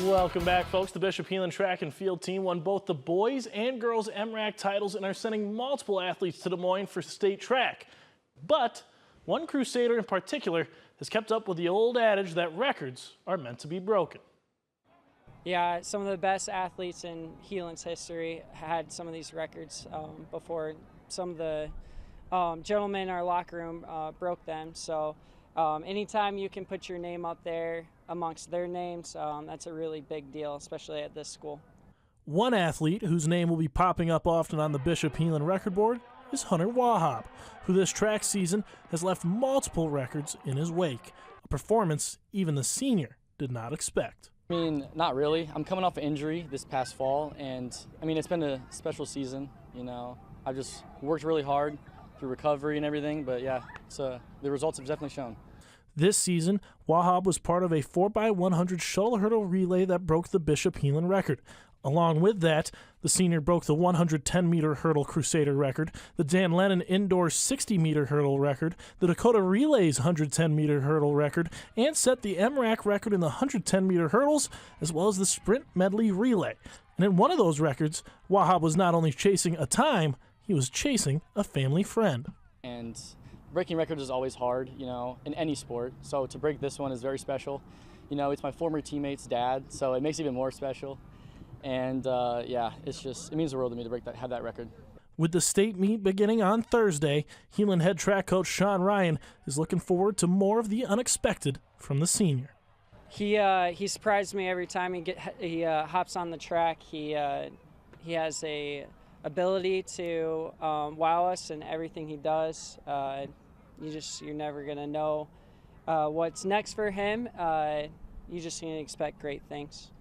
Welcome back, folks. The Bishop Heelan track and field team won both the boys and girls MRAC titles and are sending multiple athletes to Des Moines for state track. But one Crusader in particular has kept up with the old adage that records are meant to be broken. Yeah, some of the best athletes in Heelan's history had some of these records before some of the gentlemen in our locker room broke them. So anytime you can put your name up there amongst their names, that's a really big deal, especially at this school. One athlete whose name will be popping up often on the Bishop Heelan record board is Hunter Wauhob, who this track season has left multiple records in his wake, a performance even the senior did not expect. I mean, not really. I'm coming off an injury this past fall, and I mean, it's been a special season. You know, I've just worked really hard through recovery and everything, but yeah, the results have definitely shown. This season, Wauhob was part of a 4x100 shuttle hurdle relay that broke the Bishop Heelan record. Along with that, the senior broke the 110-meter hurdle Crusader record, the Dan Lennon indoor 60-meter hurdle record, the Dakota Relays 110-meter hurdle record, and set the MRAC record in the 110-meter hurdles, as well as the sprint medley relay. And in one of those records, Wauhob was not only chasing a time, he was chasing a family friend. And breaking records is always hard, you know, in any sport. So to break this one is very special. You know, it's my former teammate's dad, so it makes it even more special. And yeah, it means the world to me to have that record. With the state meet beginning on Thursday, Heelan head track coach Sean Ryan is looking forward to more of the unexpected from the senior. He surprised me every time he hops on the track. He has a ability to wow us in everything he does. You're never gonna know what's next for him. You just need to expect great things.